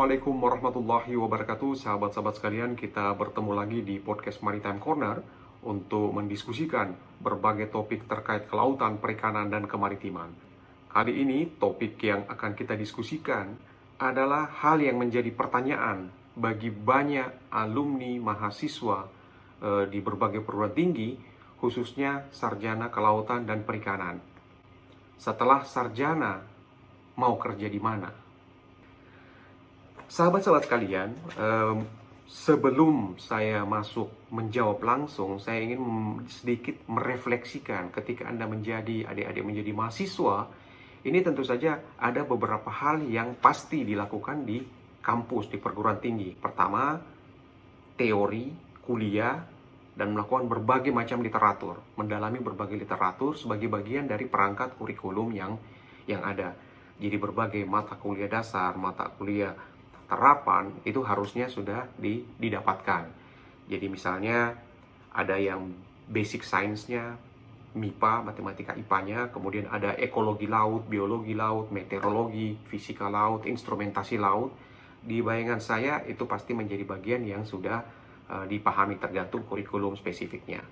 Assalamualaikum warahmatullahi wabarakatuh. Sahabat-sahabat sekalian, kita bertemu lagi di podcast Maritime Corner untuk mendiskusikan berbagai topik terkait kelautan, perikanan, dan kemaritiman. Kali ini topik yang akan kita diskusikan adalah hal yang menjadi pertanyaan bagi banyak alumni mahasiswa di berbagai perguruan tinggi, khususnya sarjana kelautan dan perikanan. Setelah sarjana, mau kerja di mana? Sahabat-sahabat sekalian, sebelum saya masuk menjawab langsung, saya ingin sedikit merefleksikan ketika Anda menjadi adik-adik menjadi mahasiswa. Ini tentu saja ada beberapa hal yang pasti dilakukan di kampus, di perguruan tinggi. Pertama, teori, kuliah, dan melakukan berbagai macam literatur, mendalami berbagai literatur sebagai bagian dari perangkat kurikulum yang ada. Jadi berbagai mata kuliah dasar, mata kuliah terapan itu harusnya sudah didapatkan. Jadi misalnya ada yang basic science-nya, MIPA, matematika IPA-nya, kemudian ada ekologi laut, biologi laut, meteorologi, fisika laut, instrumentasi laut. Di bayangan saya itu pasti menjadi bagian yang sudah dipahami tergantung kurikulum spesifiknya.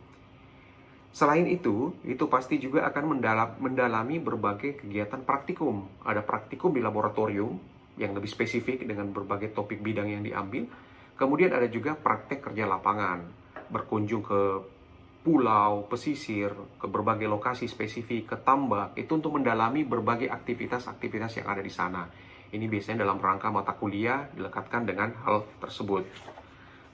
Selain itu pasti juga akan mendalami berbagai kegiatan praktikum. Ada praktikum di laboratorium yang lebih spesifik dengan berbagai topik bidang yang diambil. Kemudian ada juga praktek kerja lapangan, berkunjung ke pulau, pesisir, ke berbagai lokasi spesifik, ke tambak, itu untuk mendalami berbagai aktivitas-aktivitas yang ada di sana. Ini biasanya dalam rangka mata kuliah dilekatkan dengan hal tersebut.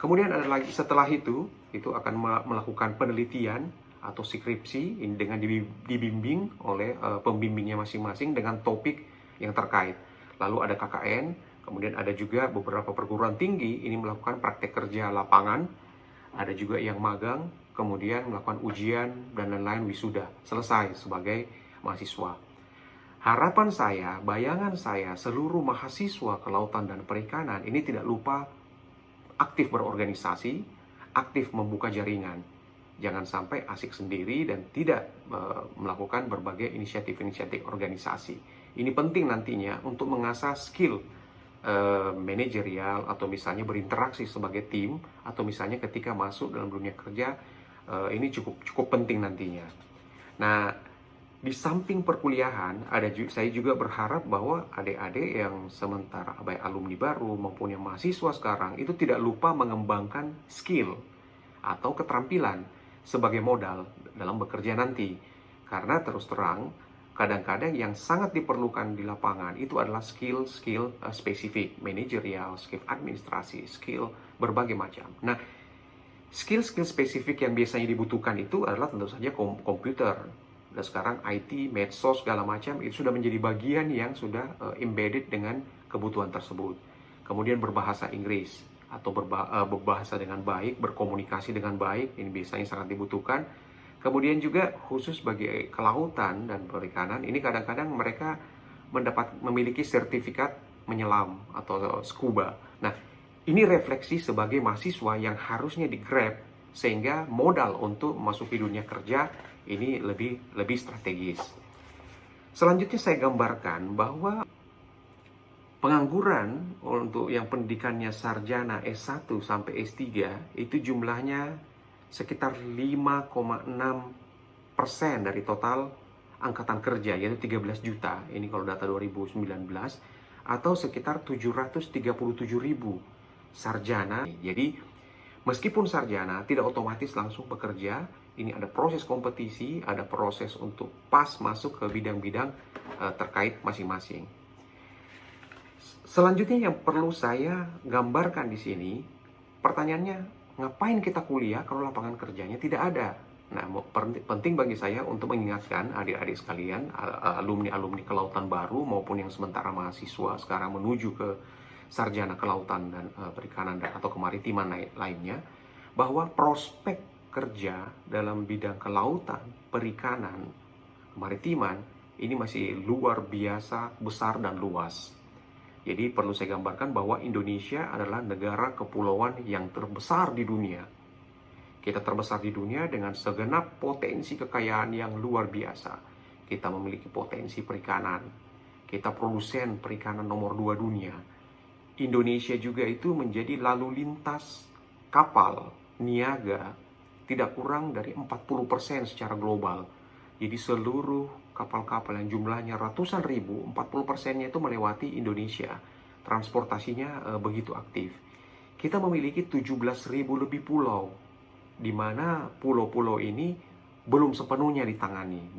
Kemudian ada lagi setelah itu akan melakukan penelitian atau skripsi dengan dibimbing oleh pembimbingnya masing-masing dengan topik yang terkait. Lalu ada KKN, kemudian ada juga beberapa perguruan tinggi ini melakukan praktek kerja lapangan, ada juga yang magang, kemudian melakukan ujian dan lain-lain wisuda, selesai sebagai mahasiswa. Harapan saya, bayangan saya, seluruh mahasiswa kelautan dan perikanan ini tidak lupa aktif berorganisasi, aktif membuka jaringan. Jangan sampai asik sendiri dan tidak melakukan berbagai inisiatif-inisiatif organisasi. Ini penting nantinya untuk mengasah skill manajerial atau misalnya berinteraksi sebagai tim, atau misalnya ketika masuk dalam dunia kerja, ini cukup penting nantinya. Nah, di samping perkuliahan, saya juga berharap bahwa adik-adik yang sementara baik alumni baru maupun yang mahasiswa sekarang itu tidak lupa mengembangkan skill atau keterampilan sebagai modal dalam bekerja nanti. Karena terus terang, kadang-kadang yang sangat diperlukan di lapangan itu adalah skill spesifik, manajerial, skill administrasi, skill berbagai macam. Nah, skill spesifik yang biasanya dibutuhkan itu adalah tentu saja komputer. Dan sekarang IT, medsos, segala macam itu sudah menjadi bagian yang sudah embedded dengan kebutuhan tersebut. Kemudian berbahasa Inggris atau berbahasa dengan baik, berkomunikasi dengan baik, ini biasanya sangat dibutuhkan. Kemudian juga khusus bagi kelautan dan perikanan, ini kadang-kadang mereka memiliki sertifikat menyelam atau scuba. Nah, ini refleksi sebagai mahasiswa yang harusnya di-grab sehingga modal untuk memasuki dunia kerja ini lebih strategis. Selanjutnya saya gambarkan bahwa pengangguran untuk yang pendidikannya sarjana S1 sampai S3 itu jumlahnya sekitar 5,6% dari total angkatan kerja, yaitu 13 juta. Ini kalau data 2019, atau sekitar 737.000 sarjana. Jadi meskipun sarjana tidak otomatis langsung bekerja, ini ada proses kompetisi, ada proses untuk pas masuk ke bidang-bidang terkait masing-masing. Selanjutnya yang perlu saya gambarkan di sini, pertanyaannya, ngapain kita kuliah kalau lapangan kerjanya tidak ada? Nah, penting bagi saya untuk mengingatkan adik-adik sekalian, alumni-alumni kelautan baru maupun yang sementara mahasiswa sekarang menuju ke sarjana kelautan dan perikanan atau kemaritiman lainnya, bahwa prospek kerja dalam bidang kelautan, perikanan, kemaritiman ini masih luar biasa besar dan luas. Jadi perlu saya gambarkan bahwa Indonesia adalah negara kepulauan yang terbesar di dunia. Kita terbesar di dunia dengan segenap potensi kekayaan yang luar biasa. Kita memiliki potensi perikanan. Kita produsen perikanan nomor 2 dunia. Indonesia juga itu menjadi lalu lintas kapal niaga tidak kurang dari 40% secara global. Jadi seluruh kapal-kapal yang jumlahnya ratusan ribu, 40%-nya itu melewati Indonesia. Transportasinya begitu aktif. Kita memiliki 17.000 lebih pulau, di mana pulau-pulau ini belum sepenuhnya ditangani.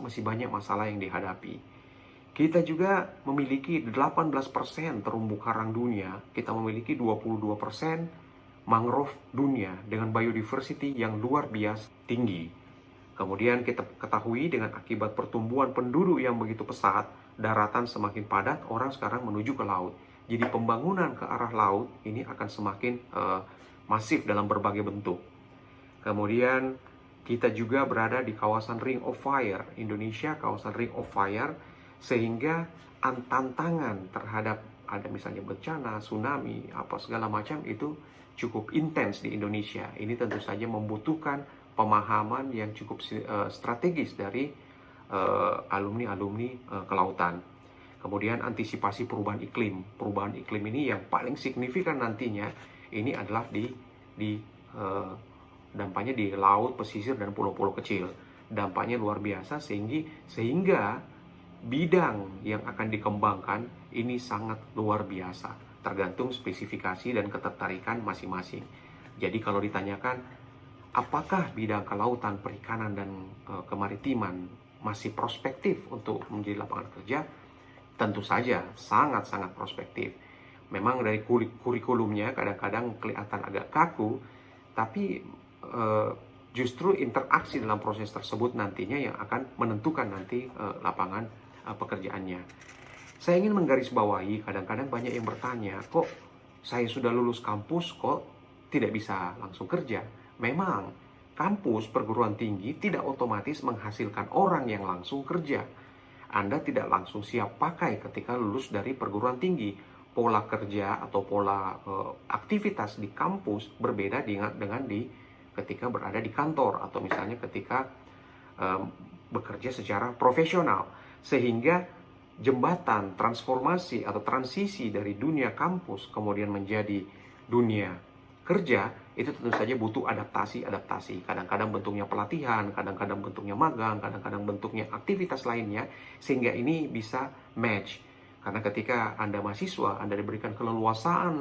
Masih banyak masalah yang dihadapi. Kita juga memiliki 18% terumbu karang dunia. Kita memiliki 22% mangrove dunia dengan biodiversity yang luar biasa tinggi. Kemudian kita ketahui dengan akibat pertumbuhan penduduk yang begitu pesat, daratan semakin padat, orang sekarang menuju ke laut. Jadi pembangunan ke arah laut ini akan semakin masif dalam berbagai bentuk. Kemudian kita juga berada di kawasan Ring of Fire. Indonesia kawasan Ring of Fire, sehingga tantangan terhadap ada misalnya bencana, tsunami, apa segala macam itu cukup intens di Indonesia. Ini tentu saja membutuhkan pemahaman yang cukup strategis dari alumni-alumni kelautan. Kemudian antisipasi perubahan iklim. Perubahan iklim ini yang paling signifikan nantinya ini adalah dampaknya di laut, pesisir, dan pulau-pulau kecil. Dampaknya luar biasa sehingga bidang yang akan dikembangkan ini sangat luar biasa, tergantung spesifikasi dan ketertarikan masing-masing. Jadi kalau ditanyakan apakah bidang kelautan, perikanan, dan kemaritiman masih prospektif untuk menjadi lapangan kerja, tentu saja sangat-sangat prospektif. Memang dari kurikulumnya kadang-kadang kelihatan agak kaku, tapi justru interaksi dalam proses tersebut nantinya yang akan menentukan nanti lapangan pekerjaannya. Saya ingin menggarisbawahi, kadang-kadang banyak yang bertanya, kok saya sudah lulus kampus kok tidak bisa langsung kerja? Memang kampus perguruan tinggi tidak otomatis menghasilkan orang yang langsung kerja. Anda tidak langsung siap pakai ketika lulus dari perguruan tinggi. Pola kerja atau pola aktivitas di kampus berbeda dengan di ketika berada di kantor atau misalnya ketika bekerja secara profesional. Sehingga jembatan transformasi atau transisi dari dunia kampus kemudian menjadi dunia kerja itu tentu saja butuh adaptasi. Kadang-kadang bentuknya pelatihan, kadang-kadang bentuknya magang, kadang-kadang bentuknya aktivitas lainnya, sehingga ini bisa match. Karena ketika Anda mahasiswa, Anda diberikan keleluasaan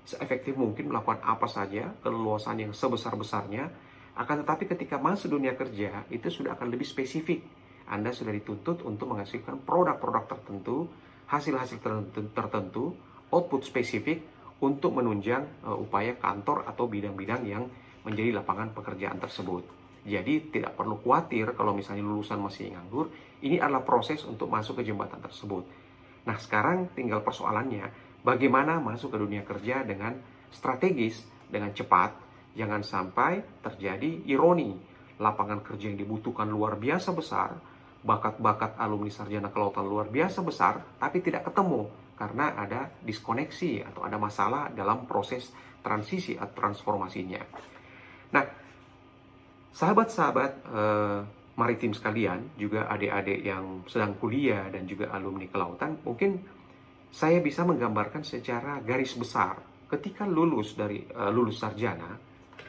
seefektif mungkin melakukan apa saja, keleluasaan yang sebesar-besarnya. Akan tetapi ketika masuk dunia kerja, itu sudah akan lebih spesifik. Anda sudah dituntut untuk menghasilkan produk-produk tertentu, hasil-hasil tertentu, output spesifik untuk menunjang upaya kantor atau bidang-bidang yang menjadi lapangan pekerjaan tersebut. Jadi tidak perlu khawatir kalau misalnya lulusan masih nganggur, ini adalah proses untuk masuk ke jembatan tersebut. Nah sekarang tinggal persoalannya, bagaimana masuk ke dunia kerja dengan strategis, dengan cepat, jangan sampai terjadi ironi. Lapangan kerja yang dibutuhkan luar biasa besar, bakat-bakat alumni sarjana kelautan luar biasa besar, tapi tidak ketemu karena ada diskoneksi atau ada masalah dalam proses transisi atau transformasinya. Nah, sahabat-sahabat maritim sekalian, juga adik-adik yang sedang kuliah dan juga alumni kelautan, mungkin saya bisa menggambarkan secara garis besar. Ketika lulus sarjana,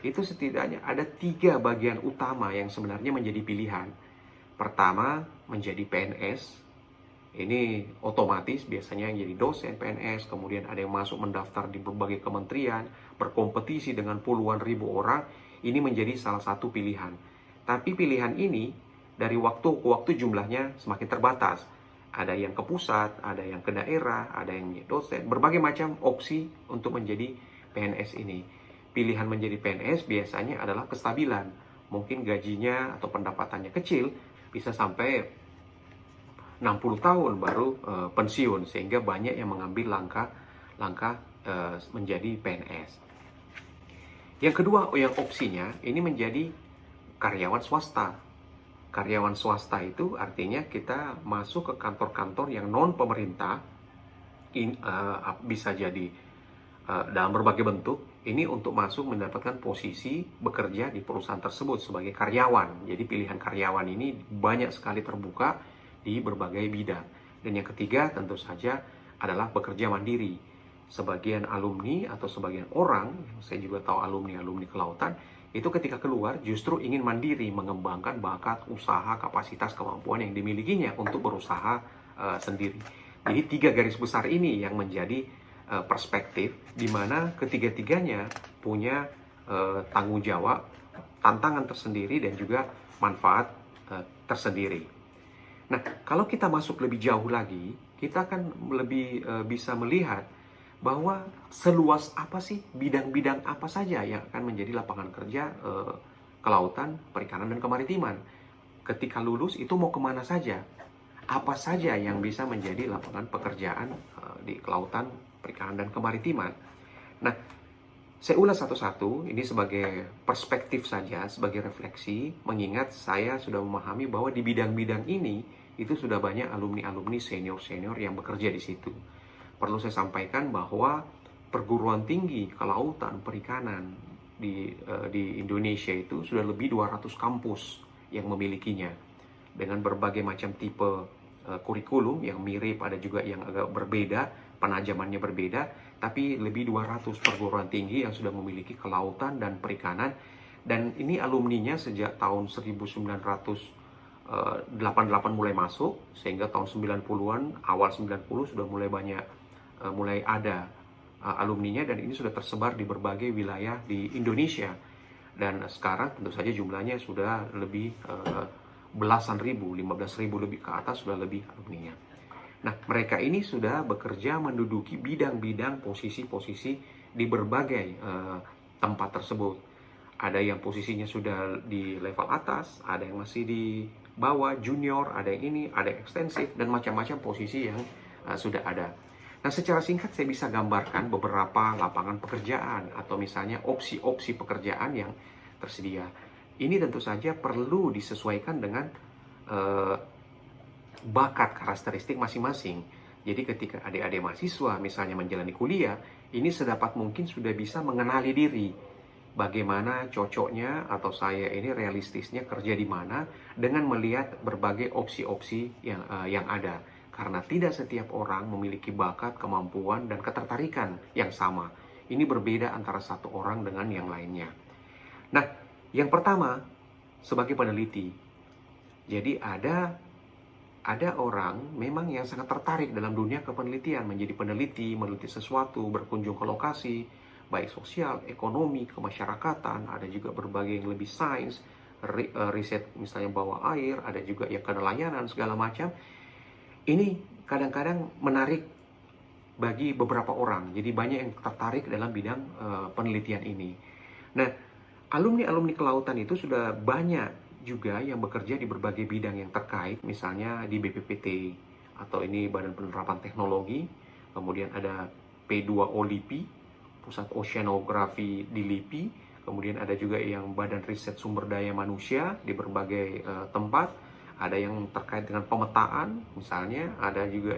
itu setidaknya ada 3 bagian utama yang sebenarnya menjadi pilihan. Pertama, menjadi PNS. Ini otomatis biasanya yang jadi dosen PNS, kemudian ada yang masuk mendaftar di berbagai kementerian, berkompetisi dengan puluhan ribu orang. Ini menjadi salah satu pilihan. Tapi pilihan ini dari waktu ke waktu jumlahnya semakin terbatas. Ada yang ke pusat, ada yang ke daerah, ada yang menjadi dosen. Berbagai macam opsi untuk menjadi PNS ini. Pilihan menjadi PNS biasanya adalah kestabilan. Mungkin gajinya atau pendapatannya kecil, bisa sampai 60 tahun baru pensiun, sehingga banyak yang mengambil langkah menjadi PNS. Yang kedua, yang opsinya ini menjadi karyawan swasta. Karyawan swasta itu artinya kita masuk ke kantor-kantor yang non pemerintah, bisa jadi dalam berbagai bentuk. Ini untuk masuk mendapatkan posisi bekerja di perusahaan tersebut sebagai karyawan. Jadi pilihan karyawan ini banyak sekali terbuka di berbagai bidang. Dan yang ketiga tentu saja adalah bekerja mandiri. Sebagian alumni atau sebagian orang, saya juga tahu alumni kelautan, itu ketika keluar justru ingin mandiri, mengembangkan bakat, usaha, kapasitas, kemampuan yang dimilikinya untuk berusaha sendiri. Jadi 3 garis besar ini yang menjadi perspektif di mana ketiga-tiganya punya tanggung jawab, tantangan tersendiri dan juga manfaat tersendiri. Nah, kalau kita masuk lebih jauh lagi, kita akan lebih bisa melihat bahwa seluas apa sih, bidang-bidang apa saja yang akan menjadi lapangan kerja kelautan, perikanan, dan kemaritiman. Ketika lulus itu mau kemana saja? Apa saja yang bisa menjadi lapangan pekerjaan di kelautan, perikanan, dan kemaritiman. Nah, saya ulas satu-satu, ini sebagai perspektif saja, sebagai refleksi, mengingat saya sudah memahami bahwa di bidang-bidang ini, itu sudah banyak alumni-alumni senior-senior yang bekerja di situ. Perlu saya sampaikan bahwa perguruan tinggi kelautan perikanan di Indonesia itu sudah lebih 200 kampus yang memilikinya dengan berbagai macam tipe kurikulum yang mirip, ada juga yang agak berbeda, penajamannya berbeda, tapi lebih 200 perguruan tinggi yang sudah memiliki kelautan dan perikanan, dan ini alumninya sejak tahun 1988 mulai masuk, sehingga tahun 90-an, awal 90 sudah mulai banyak mulai ada alumninya, dan ini sudah tersebar di berbagai wilayah di Indonesia. Dan sekarang tentu saja jumlahnya sudah lebih belasan ribu, 15.000 lebih ke atas sudah lebih alumninya. Nah, mereka ini sudah bekerja menduduki bidang-bidang posisi-posisi di berbagai tempat tersebut. Ada yang posisinya sudah di level atas, ada yang masih di bawah, junior, ada yang ini, ada yang ekstensif, dan macam-macam posisi yang sudah ada. Nah, secara singkat saya bisa gambarkan beberapa lapangan pekerjaan atau misalnya opsi-opsi pekerjaan yang tersedia. Ini tentu saja perlu disesuaikan dengan bakat karakteristik masing-masing. Jadi ketika adik-adik mahasiswa misalnya menjalani kuliah, ini sedapat mungkin sudah bisa mengenali diri. Bagaimana cocoknya atau saya ini realistisnya kerja di mana dengan melihat berbagai opsi-opsi yang ada. Karena tidak setiap orang memiliki bakat, kemampuan, dan ketertarikan yang sama. Ini berbeda antara satu orang dengan yang lainnya. Nah, yang pertama, sebagai peneliti. Jadi ada orang memang yang sangat tertarik dalam dunia kepenelitian, menjadi peneliti, meneliti sesuatu, berkunjung ke lokasi, baik sosial, ekonomi, kemasyarakatan, ada juga berbagai yang lebih sains, riset misalnya bawah air, ada juga yang kenelayanan, segala macam. Ini kadang-kadang menarik bagi beberapa orang, jadi banyak yang tertarik dalam bidang penelitian ini. Nah, alumni-alumni kelautan itu sudah banyak juga yang bekerja di berbagai bidang yang terkait, misalnya di BPPT, atau ini Badan Penerapan Teknologi, kemudian ada P2O LIPI, Pusat Oceanografi di LIPI, kemudian ada juga yang Badan Riset Sumber Daya Manusia di berbagai tempat, ada yang terkait dengan pemetaan misalnya, ada juga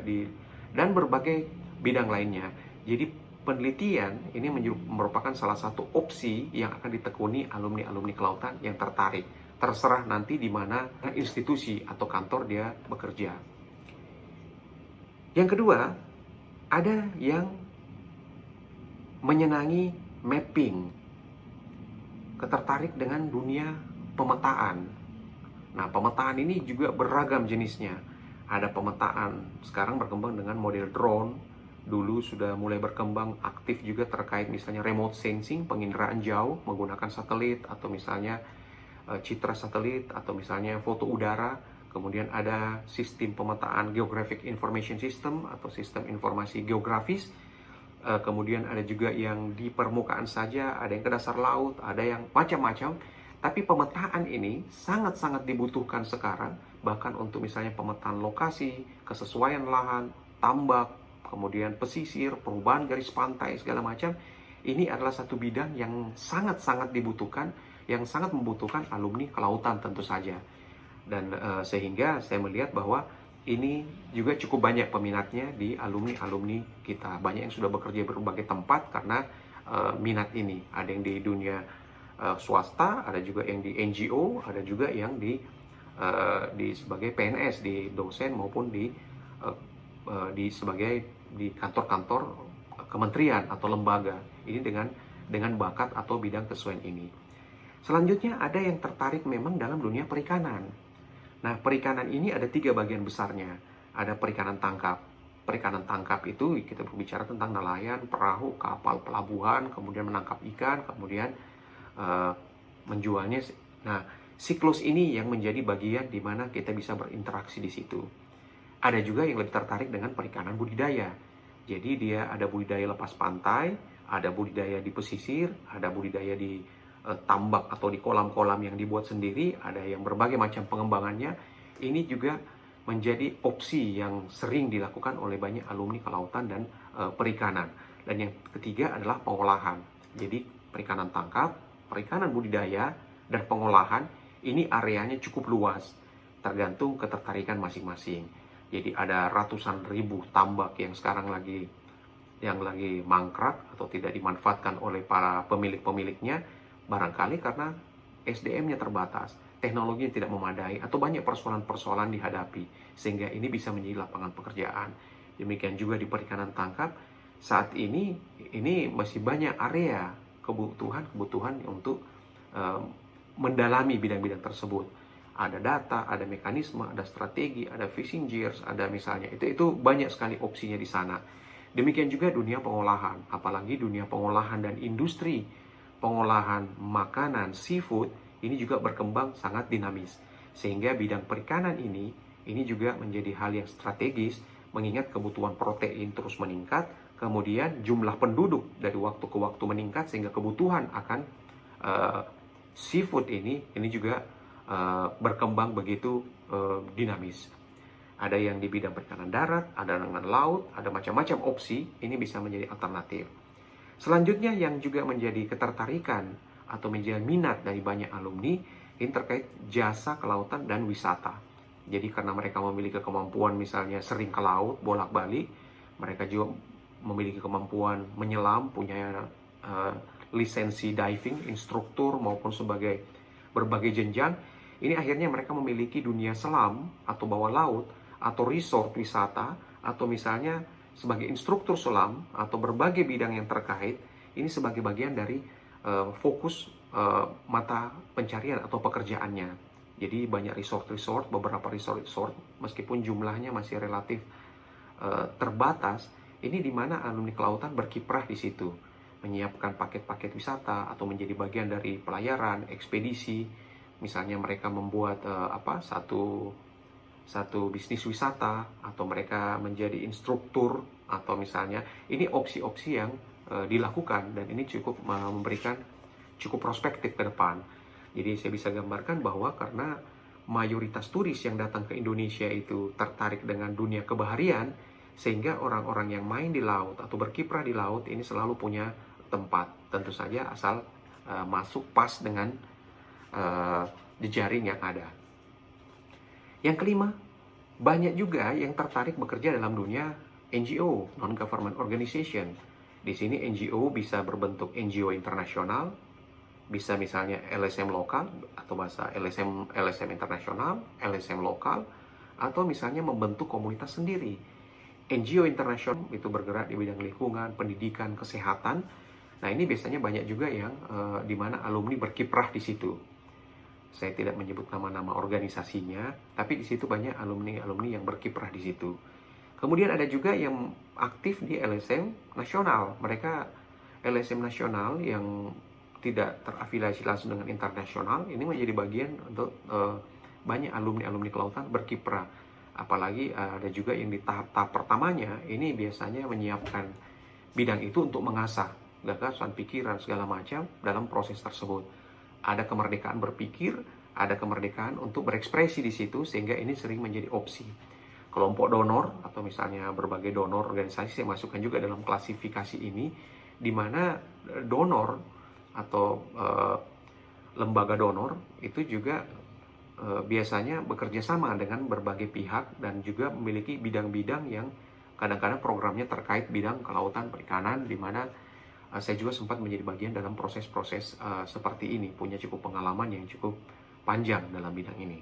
dan berbagai bidang lainnya. Jadi penelitian ini merupakan salah satu opsi yang akan ditekuni alumni-alumni kelautan yang tertarik. Terserah nanti di mana institusi atau kantor dia bekerja. Yang kedua, ada yang menyenangi mapping, ketertarik dengan dunia pemetaan. Nah, pemetaan ini juga beragam jenisnya. Ada pemetaan sekarang berkembang dengan model drone. Dulu sudah mulai berkembang aktif juga terkait misalnya remote sensing, penginderaan jauh menggunakan satelit, atau misalnya citra satelit, atau misalnya foto udara. Kemudian ada sistem pemetaan Geographic Information System atau sistem informasi geografis. Kemudian ada juga yang di permukaan saja, ada yang ke dasar laut, ada yang macam-macam. Tapi pemetaan ini sangat-sangat dibutuhkan sekarang, bahkan untuk misalnya pemetaan lokasi, kesesuaian lahan, tambak, kemudian pesisir, perubahan garis pantai, segala macam. Ini adalah satu bidang yang sangat-sangat dibutuhkan, yang sangat membutuhkan alumni kelautan tentu saja. Dan sehingga saya melihat bahwa ini juga cukup banyak peminatnya di alumni-alumni kita. Banyak yang sudah bekerja di berbagai tempat karena minat ini. Ada yang di dunia swasta, ada juga yang di NGO, ada juga yang di sebagai PNS, di dosen maupun di sebagai di kantor-kantor kementerian atau lembaga ini dengan bakat atau bidang kesulian ini. Selanjutnya ada yang tertarik memang dalam dunia perikanan. Nah, perikanan ini ada 3 bagian besarnya. Ada perikanan tangkap. Perikanan tangkap itu kita berbicara tentang nelayan, perahu, kapal, pelabuhan, kemudian menangkap ikan, kemudian menjualnya. Nah, siklus ini yang menjadi bagian di mana kita bisa berinteraksi di situ. Ada juga yang lebih tertarik dengan perikanan budidaya. Jadi dia ada budidaya lepas pantai, ada budidaya di pesisir, ada budidaya di tambak atau di kolam-kolam yang dibuat sendiri, ada yang berbagai macam pengembangannya. Ini juga menjadi opsi yang sering dilakukan oleh banyak alumni kelautan dan perikanan. Dan yang ketiga adalah pengolahan. Jadi perikanan tangkap, perikanan budidaya, dan pengolahan ini areanya cukup luas, tergantung ketertarikan masing-masing. Jadi ada ratusan ribu tambak yang sekarang lagi mangkrak atau tidak dimanfaatkan oleh para pemilik-pemiliknya, barangkali karena SDM-nya terbatas, teknologinya tidak memadai, atau banyak persoalan-persoalan dihadapi, sehingga ini bisa menjadi lapangan pekerjaan. Demikian juga di perikanan tangkap, saat ini masih banyak area kebutuhan untuk mendalami bidang-bidang tersebut. Ada data, ada mekanisme, ada strategi, ada fishing gears, ada misalnya itu banyak sekali opsinya di sana. Demikian juga dunia pengolahan, apalagi dunia pengolahan dan industri pengolahan makanan seafood ini juga berkembang sangat dinamis. Sehingga bidang perikanan ini juga menjadi hal yang strategis, mengingat kebutuhan protein terus meningkat, kemudian jumlah penduduk dari waktu ke waktu meningkat, sehingga kebutuhan akan seafood ini juga berkembang begitu dinamis. Ada yang di bidang perikanan darat, ada dengan laut, ada macam-macam opsi, ini bisa menjadi alternatif. Selanjutnya yang juga menjadi ketertarikan atau menjadi minat dari banyak alumni, ini terkait jasa kelautan dan wisata. Jadi karena mereka memiliki kemampuan misalnya sering ke laut, bolak-balik, mereka juga memiliki kemampuan menyelam, punya lisensi diving, instruktur maupun sebagai berbagai jenjang. Ini akhirnya mereka memiliki dunia selam atau bawah laut atau resort wisata atau misalnya sebagai instruktur selam atau berbagai bidang yang terkait. Ini sebagai bagian dari fokus mata pencarian atau pekerjaannya. Jadi banyak resort, beberapa resort meskipun jumlahnya masih relatif terbatas, ini di mana alumni kelautan berkiprah di situ, menyiapkan paket-paket wisata atau menjadi bagian dari pelayaran, ekspedisi. Misalnya mereka membuat satu bisnis wisata, atau mereka menjadi instruktur, atau misalnya ini opsi-opsi yang dilakukan, dan ini cukup memberikan cukup prospektif ke depan. Jadi saya bisa gambarkan bahwa karena mayoritas turis yang datang ke Indonesia itu tertarik dengan dunia kebaharian, sehingga orang-orang yang main di laut atau berkiprah di laut ini selalu punya tempat, tentu saja asal masuk pas dengan jejaring yang ada. Yang kelima, banyak juga yang tertarik bekerja dalam dunia NGO, non-government organization. Di sini NGO bisa berbentuk NGO internasional, bisa misalnya LSM lokal atau bahasa LSM internasional, LSM lokal, atau misalnya membentuk komunitas sendiri. NGO internasional itu bergerak di bidang lingkungan, pendidikan, kesehatan. Nah, ini biasanya banyak juga yang di mana alumni berkiprah di situ. Saya tidak menyebut nama-nama organisasinya, tapi di situ banyak alumni-alumni yang berkiprah di situ. Kemudian ada juga yang aktif di LSM nasional. Mereka LSM nasional yang tidak terafiliasi langsung dengan internasional, ini menjadi bagian untuk banyak alumni-alumni kelautan berkiprah. Apalagi ada juga yang di tahap-tahap pertamanya, ini biasanya menyiapkan bidang itu untuk mengasah gagasan, pikiran, segala macam dalam proses tersebut. Ada kemerdekaan berpikir, ada kemerdekaan untuk berekspresi di situ, sehingga ini sering menjadi opsi. Kelompok donor atau misalnya berbagai donor organisasi saya masukkan juga dalam klasifikasi ini, di mana donor atau lembaga donor itu juga biasanya bekerja sama dengan berbagai pihak dan juga memiliki bidang-bidang yang kadang-kadang programnya terkait bidang kelautan, perikanan, di mana saya juga sempat menjadi bagian dalam proses-proses seperti ini, punya cukup pengalaman yang cukup panjang dalam bidang ini.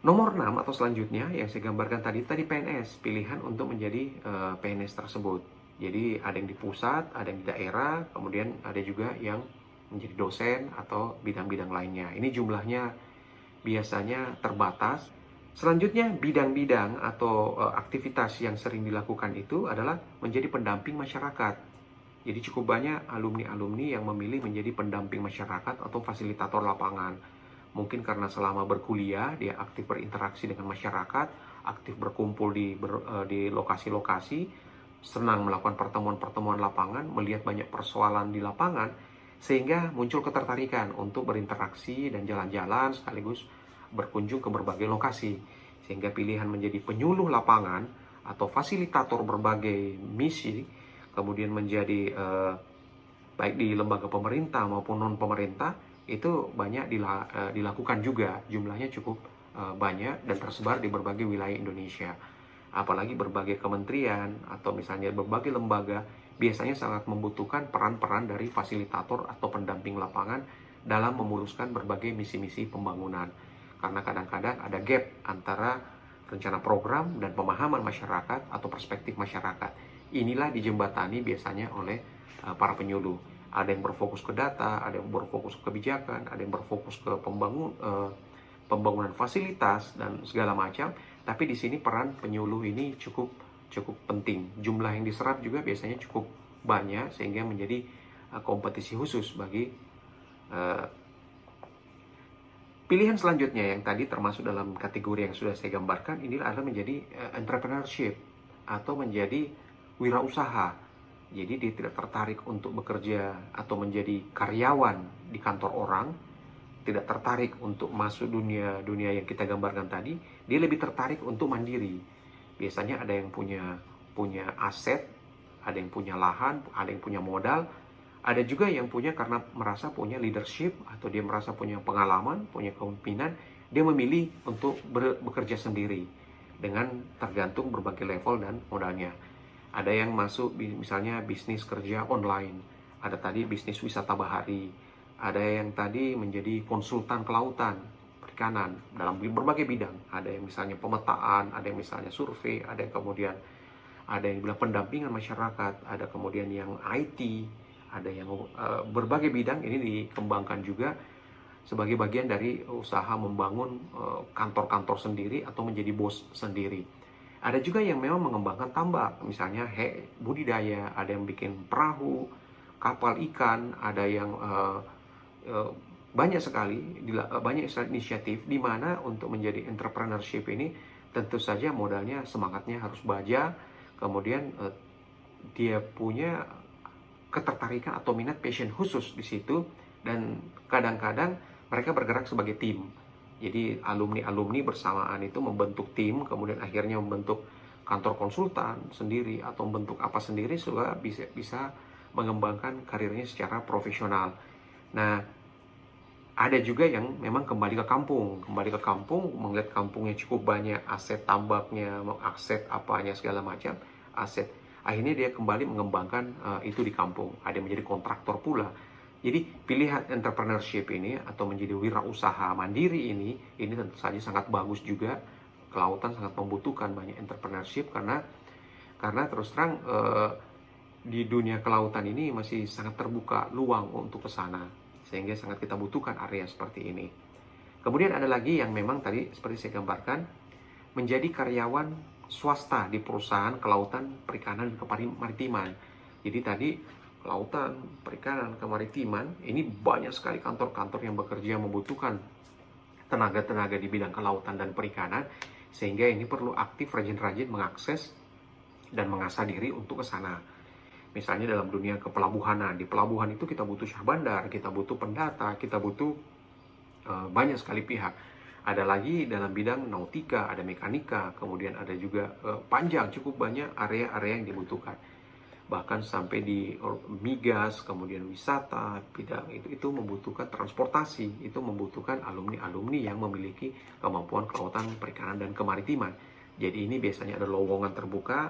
Nomor 6 atau selanjutnya yang saya gambarkan tadi PNS, pilihan untuk menjadi PNS tersebut. Jadi ada yang di pusat, ada yang di daerah, kemudian ada juga yang menjadi dosen atau bidang-bidang lainnya. Ini jumlahnya biasanya terbatas. Selanjutnya bidang-bidang atau aktivitas yang sering dilakukan itu adalah menjadi pendamping masyarakat. Jadi cukup banyak alumni-alumni yang memilih menjadi pendamping masyarakat atau fasilitator lapangan. Mungkin karena selama berkuliah dia aktif berinteraksi dengan masyarakat, aktif berkumpul di lokasi-lokasi, senang melakukan pertemuan-pertemuan lapangan, melihat banyak persoalan di lapangan, sehingga muncul ketertarikan untuk berinteraksi dan jalan-jalan sekaligus berkunjung ke berbagai lokasi. Sehingga pilihan menjadi penyuluh lapangan atau fasilitator berbagai misi, kemudian menjadi baik di lembaga pemerintah maupun non-pemerintah, itu banyak dilakukan juga. Jumlahnya cukup banyak dan tersebar di berbagai wilayah Indonesia. Apalagi berbagai kementerian atau misalnya berbagai lembaga biasanya sangat membutuhkan peran-peran dari fasilitator atau pendamping lapangan dalam memuluskan berbagai misi-misi pembangunan. Karena kadang-kadang ada gap antara rencana program dan pemahaman masyarakat atau perspektif masyarakat. Inilah dijembatani biasanya oleh para penyuluh. Ada yang berfokus ke data, ada yang berfokus ke kebijakan, ada yang berfokus ke pembangunan fasilitas dan segala macam. Tapi di sini peran penyuluh ini cukup penting. Jumlah yang diserap juga biasanya cukup banyak sehingga menjadi kompetisi khusus bagi pilihan selanjutnya yang tadi termasuk dalam kategori yang sudah saya gambarkan. Ini adalah menjadi entrepreneurship atau menjadi wirausaha. Jadi dia tidak tertarik untuk bekerja atau menjadi karyawan di kantor orang, tidak tertarik untuk masuk dunia yang kita gambarkan tadi. Dia lebih tertarik untuk mandiri. Biasanya ada yang punya aset, ada yang punya lahan, ada yang punya modal, ada juga yang punya karena merasa punya leadership atau dia merasa punya pengalaman, punya kepemimpinan, dia memilih untuk bekerja sendiri dengan tergantung berbagai level dan modalnya. Ada yang masuk misalnya bisnis kerja online, ada tadi bisnis wisata bahari, ada yang tadi menjadi konsultan kelautan, perikanan dalam berbagai bidang. Ada yang misalnya pemetaan, ada yang misalnya survei, ada yang kemudian ada yang bilang pendampingan masyarakat, ada kemudian yang IT, ada yang berbagai bidang ini dikembangkan juga sebagai bagian dari usaha membangun kantor-kantor sendiri atau menjadi bos sendiri. Ada juga yang memang mengembangkan tambak, misalnya budidaya, ada yang bikin perahu, kapal ikan, ada yang banyak sekali, banyak inisiatif di mana untuk menjadi entrepreneurship ini tentu saja modalnya, semangatnya harus baja, kemudian dia punya ketertarikan atau minat passion khusus di situ, dan kadang-kadang mereka bergerak sebagai tim. Jadi alumni bersamaan itu membentuk tim, kemudian akhirnya membentuk kantor konsultan sendiri atau membentuk apa sendiri supaya bisa mengembangkan karirnya secara profesional. Nah, ada juga yang memang kembali ke kampung, melihat kampungnya cukup banyak aset tambaknya, aset apanya segala macam, aset. Akhirnya dia kembali mengembangkan itu di kampung. Ada yang menjadi kontraktor pula. Jadi pilihan entrepreneurship ini atau menjadi wirausaha mandiri ini tentu saja sangat bagus juga. Kelautan sangat membutuhkan banyak entrepreneurship karena terus terang di dunia kelautan ini masih sangat terbuka luang untuk ke sana, sehingga sangat kita butuhkan area seperti ini. Kemudian ada lagi yang memang tadi seperti saya gambarkan, menjadi karyawan swasta di perusahaan kelautan, perikanan, dan kemaritiman. Jadi tadi kelautan, perikanan, kemaritiman, ini banyak sekali kantor-kantor yang bekerja membutuhkan tenaga-tenaga di bidang kelautan dan perikanan, sehingga ini perlu aktif rajin-rajin mengakses dan mengasah diri untuk ke sana. Misalnya dalam dunia kepelabuhanan, di pelabuhan itu kita butuh syah bandar, kita butuh pendata, kita butuh banyak sekali pihak. Ada lagi dalam bidang nautika, ada mekanika, kemudian ada juga panjang, cukup banyak area-area yang dibutuhkan. Bahkan sampai di migas, kemudian wisata, bidang itu membutuhkan transportasi, itu membutuhkan alumni-alumni yang memiliki kemampuan kelautan, perikanan, dan kemaritiman. Jadi ini biasanya ada lowongan terbuka,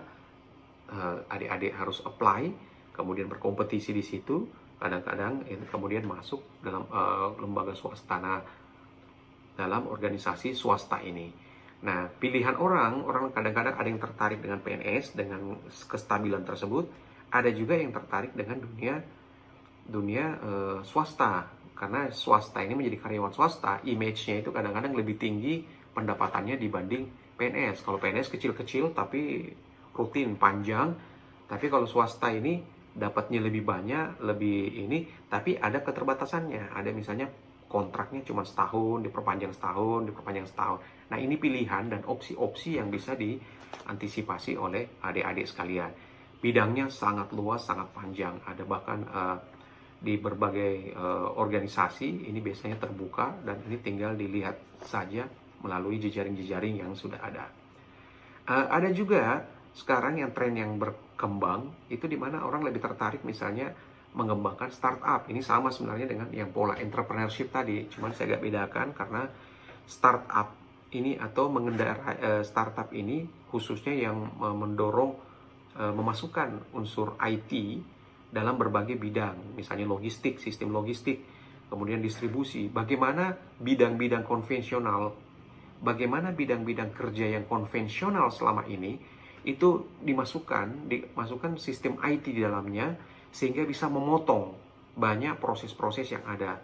adik-adik harus apply, kemudian berkompetisi di situ, kadang-kadang kemudian masuk dalam lembaga swasta, dalam organisasi swasta ini. Nah, pilihan orang kadang-kadang ada yang tertarik dengan PNS, dengan kestabilan tersebut, ada juga yang tertarik dengan dunia swasta. Karena swasta ini menjadi karyawan swasta, image-nya itu kadang-kadang lebih tinggi pendapatannya dibanding PNS. Kalau PNS kecil-kecil tapi rutin panjang, tapi kalau swasta ini dapatnya lebih banyak, lebih ini, tapi ada keterbatasannya. Ada misalnya kontraknya cuma setahun, diperpanjang setahun, diperpanjang setahun. Nah, ini pilihan dan opsi-opsi yang bisa diantisipasi oleh adik-adik sekalian. Bidangnya sangat luas, sangat panjang. Ada bahkan di berbagai organisasi ini biasanya terbuka, dan ini tinggal dilihat saja melalui jejaring-jejaring yang sudah ada. Ada juga sekarang yang tren yang berkembang itu di mana orang lebih tertarik misalnya mengembangkan startup. Ini sama sebenarnya dengan yang pola entrepreneurship tadi, cuman saya agak bedakan karena startup ini atau mengendarai startup ini khususnya yang mendorong memasukkan unsur IT dalam berbagai bidang, misalnya logistik, sistem logistik, kemudian distribusi. Bagaimana bidang-bidang konvensional, bagaimana bidang-bidang kerja yang konvensional selama ini itu dimasukkan sistem IT di dalamnya sehingga bisa memotong banyak proses-proses yang ada.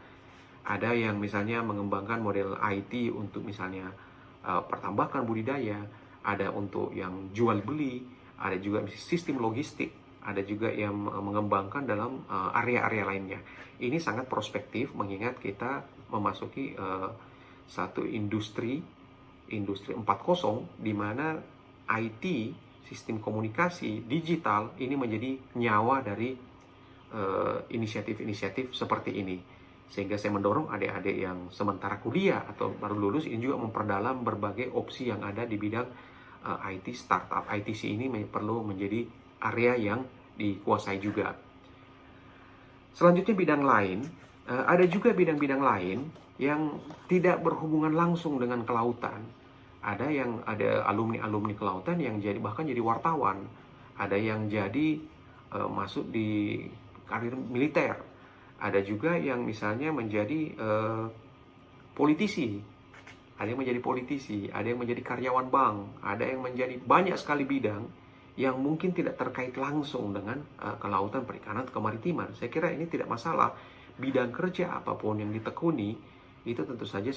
Ada yang misalnya mengembangkan model IT untuk misalnya pertambakan budidaya, ada untuk yang jual beli, ada juga sistem logistik, ada juga yang mengembangkan dalam area-area lainnya. Ini sangat prospektif mengingat kita memasuki satu industri 4.0 di mana IT, sistem komunikasi digital ini menjadi nyawa dari inisiatif-inisiatif seperti ini. Sehingga saya mendorong adik-adik yang sementara kuliah atau baru lulus ini juga memperdalam berbagai opsi yang ada di bidang IT startup. ITC ini perlu menjadi area yang dikuasai juga. Selanjutnya bidang lain, ada juga bidang-bidang lain yang tidak berhubungan langsung dengan kelautan. Ada alumni-alumni kelautan yang bahkan jadi wartawan. Ada yang jadi masuk di karir militer. Ada juga yang misalnya menjadi politisi. Ada yang menjadi politisi, ada yang menjadi karyawan bank, ada yang menjadi banyak sekali bidang yang mungkin tidak terkait langsung dengan kelautan, perikanan, kemaritiman. Saya kira ini tidak masalah. Bidang kerja apapun yang ditekuni itu tentu saja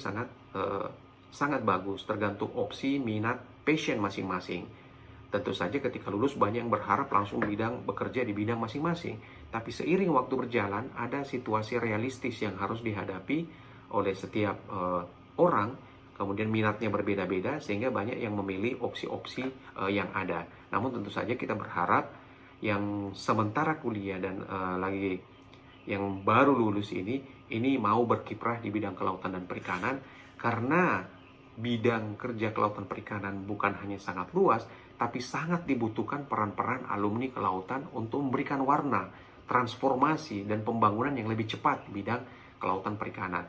sangat bagus, tergantung opsi, minat, passion masing-masing. Tentu saja ketika lulus banyak yang berharap langsung bekerja di bidang masing-masing. Tapi seiring waktu berjalan ada situasi realistis yang harus dihadapi oleh setiap orang. Kemudian minatnya berbeda-beda sehingga banyak yang memilih opsi-opsi yang ada. Namun tentu saja kita berharap yang sementara kuliah dan lagi yang baru lulus ini mau berkiprah di bidang kelautan dan perikanan, karena bidang kerja kelautan perikanan bukan hanya sangat luas, tapi sangat dibutuhkan peran-peran alumni kelautan untuk memberikan warna, transformasi, dan pembangunan yang lebih cepat di bidang kelautan perikanan.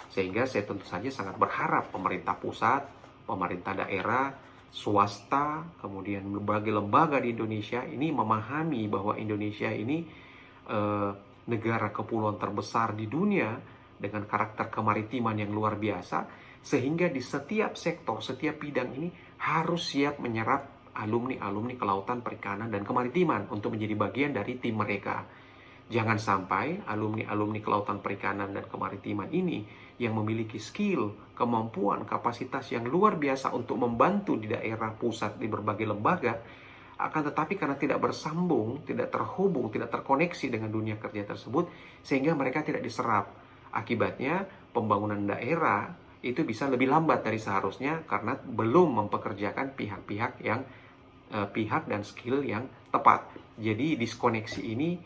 Sehingga saya tentu saja sangat berharap pemerintah pusat, pemerintah daerah, swasta, kemudian berbagai lembaga di Indonesia ini memahami bahwa Indonesia ini negara kepulauan terbesar di dunia dengan karakter kemaritiman yang luar biasa, sehingga di setiap sektor, setiap bidang ini harus siap menyerap alumni-alumni kelautan, perikanan, dan kemaritiman untuk menjadi bagian dari tim mereka. Jangan sampai alumni-alumni kelautan, perikanan, dan kemaritiman ini yang memiliki skill, kemampuan, kapasitas yang luar biasa untuk membantu di daerah pusat di berbagai lembaga, akan tetapi karena tidak bersambung, tidak terhubung, tidak terkoneksi dengan dunia kerja tersebut, sehingga mereka tidak diserap. Akibatnya pembangunan daerah itu bisa lebih lambat dari seharusnya karena belum mempekerjakan pihak-pihak dan skill yang tepat. Jadi diskoneksi ini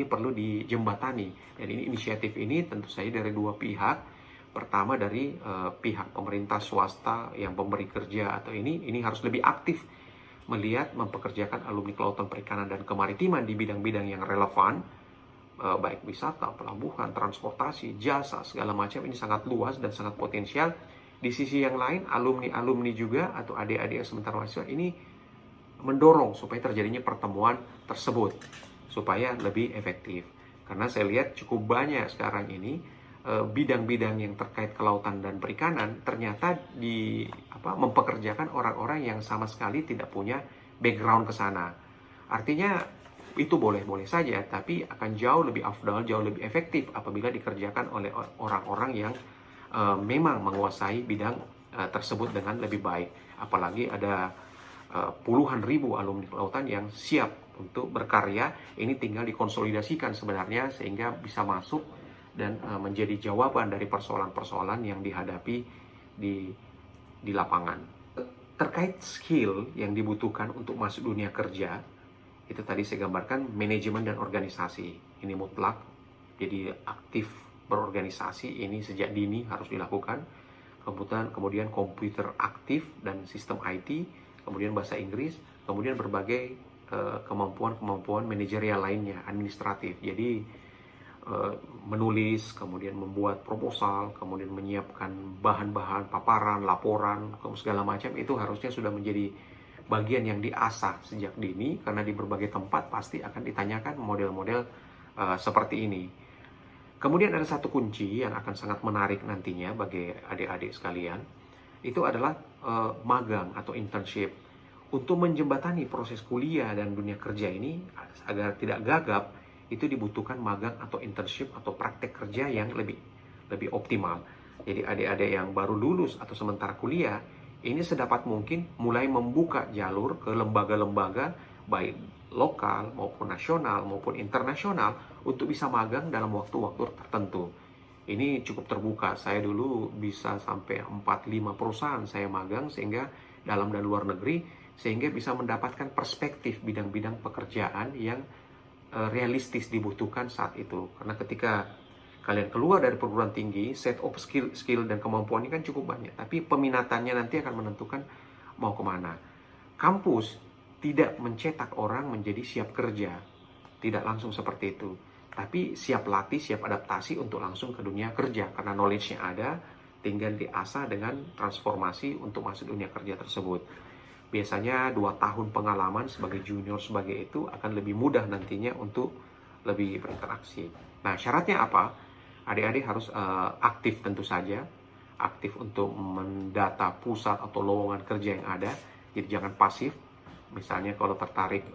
perlu dijembatani, dan ini inisiatif ini tentu saja dari dua pihak. Pertama dari pihak pemerintah swasta yang pemberi kerja atau ini harus lebih aktif melihat mempekerjakan alumni kelautan, perikanan, dan kemaritiman di bidang-bidang yang relevan, baik wisata, pelabuhan, transportasi, jasa, segala macam. Ini sangat luas dan sangat potensial. Di sisi yang lain, alumni-alumni juga atau adik-adik yang sementara mahasiswa ini mendorong supaya terjadinya pertemuan tersebut supaya lebih efektif. Karena saya lihat cukup banyak sekarang ini bidang-bidang yang terkait kelautan dan perikanan ternyata mempekerjakan orang-orang yang sama sekali tidak punya background ke sana. Artinya itu boleh-boleh saja, tapi akan jauh lebih afdal, jauh lebih efektif apabila dikerjakan oleh orang-orang yang memang menguasai bidang tersebut dengan lebih baik. Apalagi ada puluhan ribu alumni kelautan yang siap untuk berkarya. Ini tinggal dikonsolidasikan sebenarnya sehingga bisa masuk dan menjadi jawaban dari persoalan-persoalan yang dihadapi di lapangan. Terkait skill yang dibutuhkan untuk masuk dunia kerja, itu tadi saya gambarkan manajemen dan organisasi. Ini mutlak, jadi aktif berorganisasi ini sejak dini harus dilakukan. Kemudian komputer aktif dan sistem IT, kemudian bahasa Inggris, kemudian berbagai kemampuan-kemampuan manajerial lainnya, administratif. Jadi menulis, kemudian membuat proposal, kemudian menyiapkan bahan-bahan, paparan, laporan, segala macam itu harusnya sudah menjadi bagian yang diasah sejak dini, karena di berbagai tempat pasti akan ditanyakan model-model seperti ini. Kemudian ada satu kunci yang akan sangat menarik nantinya bagi adik-adik sekalian, itu adalah magang atau internship. Untuk menjembatani proses kuliah dan dunia kerja ini agar tidak gagap, itu dibutuhkan magang atau internship atau praktek kerja yang lebih optimal. Jadi adik-adik yang baru lulus atau sementara kuliah, ini sedapat mungkin mulai membuka jalur ke lembaga-lembaga baik lokal maupun nasional maupun internasional untuk bisa magang dalam waktu-waktu tertentu. Ini cukup terbuka. Saya dulu bisa sampai 4-5 perusahaan saya magang, sehingga dalam dan luar negeri, sehingga bisa mendapatkan perspektif bidang-bidang pekerjaan yang realistis dibutuhkan saat itu. Karena ketika kalian keluar dari perguruan tinggi, set of skill dan kemampuan ini kan cukup banyak, tapi peminatannya nanti akan menentukan mau kemana. Kampus tidak mencetak orang menjadi siap kerja, tidak langsung seperti itu, tapi siap latih, siap adaptasi untuk langsung ke dunia kerja, karena knowledge-nya ada, tinggal diasah dengan transformasi untuk masuk dunia kerja tersebut. Biasanya 2 tahun pengalaman sebagai junior sebagai itu akan lebih mudah nantinya untuk lebih berinteraksi. Nah, syaratnya apa? Adik-adik harus aktif tentu saja, aktif untuk mendata pusat atau lowongan kerja yang ada. Jadi jangan pasif. Misalnya kalau tertarik,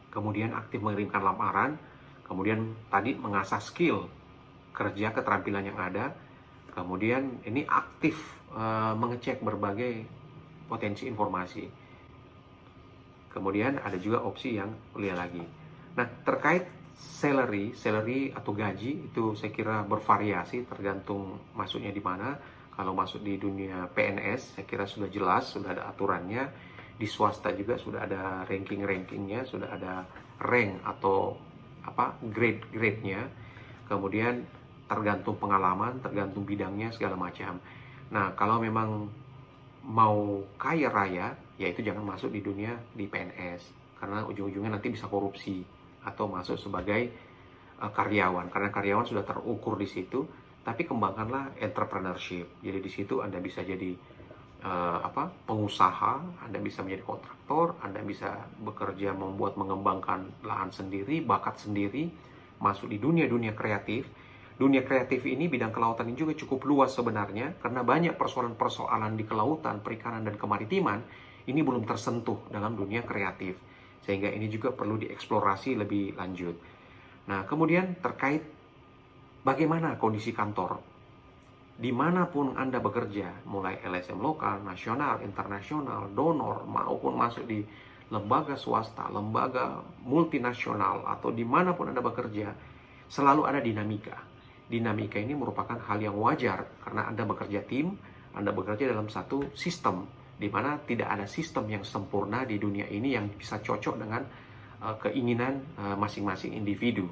kemudian aktif mengirimkan lamaran, kemudian tadi mengasah skill kerja, keterampilan yang ada, kemudian ini aktif mengecek berbagai potensi informasi. Kemudian ada juga opsi yang kuliah lagi. Nah, terkait salary atau gaji itu saya kira bervariasi tergantung masuknya di mana. Kalau masuk di dunia PNS saya kira sudah jelas, sudah ada aturannya. Di swasta juga sudah ada ranking-rankingnya, sudah ada rank atau grade-grade-nya. Kemudian tergantung pengalaman, tergantung bidangnya segala macam. Nah, kalau memang mau kaya raya, yaitu jangan masuk di dunia di PNS, karena ujung-ujungnya nanti bisa korupsi, atau masuk sebagai karyawan, karena karyawan sudah terukur di situ. Tapi kembangkanlah entrepreneurship. Jadi di situ Anda bisa jadi pengusaha, Anda bisa menjadi kontraktor, Anda bisa bekerja mengembangkan lahan sendiri, bakat sendiri, masuk di dunia kreatif. Dunia kreatif ini, bidang kelautan ini juga cukup luas sebenarnya, karena banyak persoalan-persoalan di kelautan, perikanan, dan kemaritiman ini belum tersentuh dalam dunia kreatif, sehingga ini juga perlu dieksplorasi lebih lanjut. Nah, kemudian terkait bagaimana kondisi kantor, dimanapun Anda bekerja, mulai LSM lokal, nasional, internasional, donor, maupun masuk di lembaga swasta, lembaga multinasional, atau dimanapun Anda bekerja, selalu ada dinamika. Dinamika ini merupakan hal yang wajar karena Anda bekerja tim, Anda bekerja dalam satu sistem, di mana tidak ada sistem yang sempurna di dunia ini yang bisa cocok dengan keinginan masing-masing individu.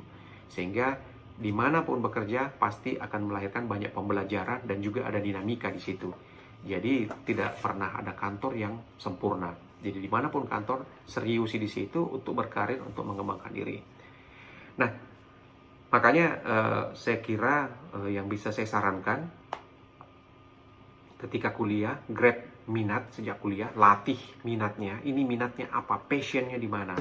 Sehingga dimanapun bekerja pasti akan melahirkan banyak pembelajaran dan juga ada dinamika di situ. Jadi tidak pernah ada kantor yang sempurna. Jadi dimanapun kantor, seriusi di situ untuk berkarir, untuk mengembangkan diri. Nah, makanya saya kira yang bisa saya sarankan ketika kuliah, grab minat sejak kuliah, latih minatnya. Ini minatnya apa? Passionnya di mana?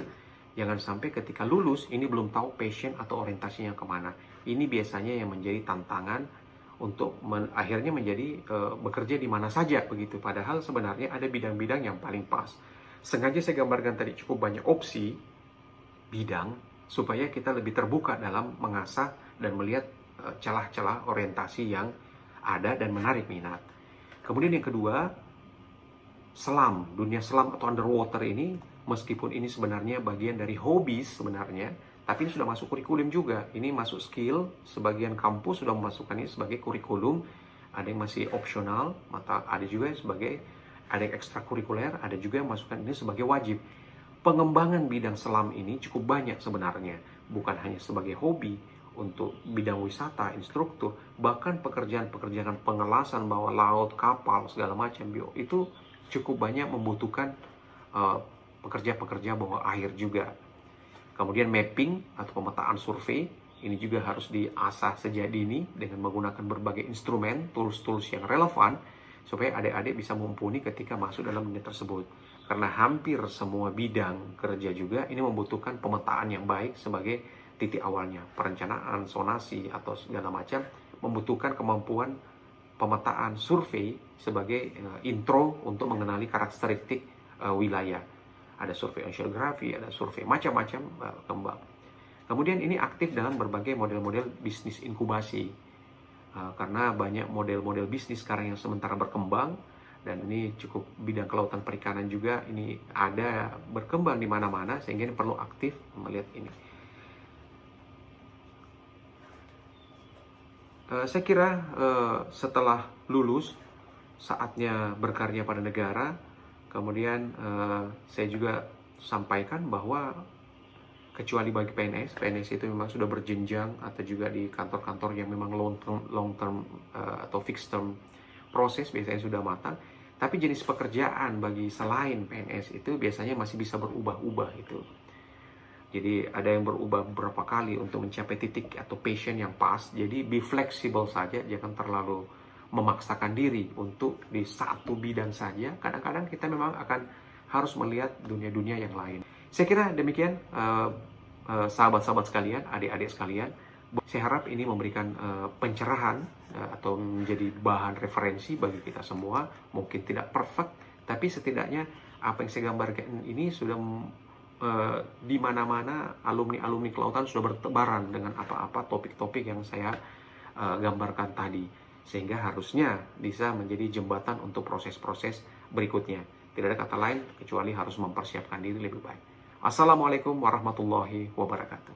Jangan sampai ketika lulus ini belum tahu passion atau orientasinya kemana. Ini biasanya yang menjadi tantangan untuk akhirnya menjadi bekerja di mana saja begitu. Padahal sebenarnya ada bidang-bidang yang paling pas. Sengaja saya gambarkan tadi cukup banyak opsi bidang supaya kita lebih terbuka dalam mengasah dan melihat celah-celah orientasi yang ada dan menarik minat. Kemudian yang kedua, selam, dunia selam atau underwater ini, meskipun ini sebenarnya bagian dari hobi sebenarnya, tapi ini sudah masuk kurikulum juga. Ini masuk skill, sebagian kampus sudah memasukkan ini sebagai kurikulum, ada yang masih opsional, ada juga yang ada yang ekstrakurikuler, ada juga yang masukkan ini sebagai wajib. Pengembangan bidang selam ini cukup banyak sebenarnya, bukan hanya sebagai hobi, untuk bidang wisata, instruktur, bahkan pekerjaan-pekerjaan pengelasan bawah laut, kapal, segala macam, itu cukup banyak membutuhkan pekerja-pekerja bawah air juga. Kemudian mapping atau pemetaan survei, ini juga harus diasah sejak dini dengan menggunakan berbagai instrumen, tools-tools yang relevan, supaya adik-adik bisa mumpuni ketika masuk dalam dunia tersebut. Karena hampir semua bidang kerja juga ini membutuhkan pemetaan yang baik sebagai titik awalnya. Perencanaan, sonasi, atau segala macam membutuhkan kemampuan pemetaan survei sebagai intro untuk mengenali karakteristik wilayah. Ada survei oceanografi, ada survei macam-macam kembang. Kemudian ini aktif dalam berbagai model-model bisnis inkubasi. Karena banyak model-model bisnis sekarang yang sementara berkembang, dan ini cukup bidang kelautan perikanan juga ini ada berkembang di mana-mana, sehingga ini perlu aktif melihat ini. Saya kira setelah lulus, saatnya berkarya pada negara. Kemudian saya juga sampaikan bahwa kecuali bagi PNS itu memang sudah berjenjang, atau juga di kantor-kantor yang memang long term atau fixed term proses biasanya sudah matang. Tapi jenis pekerjaan bagi selain PNS itu biasanya masih bisa berubah-ubah itu. Jadi ada yang berubah beberapa kali untuk mencapai titik atau passion yang pas. Jadi be flexible saja, jangan terlalu memaksakan diri untuk di satu bidang saja. Kadang-kadang kita memang akan harus melihat dunia-dunia yang lain. Saya kira demikian sahabat-sahabat sekalian, adik-adik sekalian. Saya harap ini memberikan pencerahan atau menjadi bahan referensi bagi kita semua. Mungkin tidak perfect, tapi setidaknya apa yang saya gambarkan ini sudah di mana-mana alumni-alumni kelautan sudah bertebaran dengan apa-apa topik-topik yang saya gambarkan tadi, sehingga harusnya bisa menjadi jembatan untuk proses-proses berikutnya. Tidak ada kata lain kecuali harus mempersiapkan diri lebih baik. Assalamualaikum warahmatullahi wabarakatuh.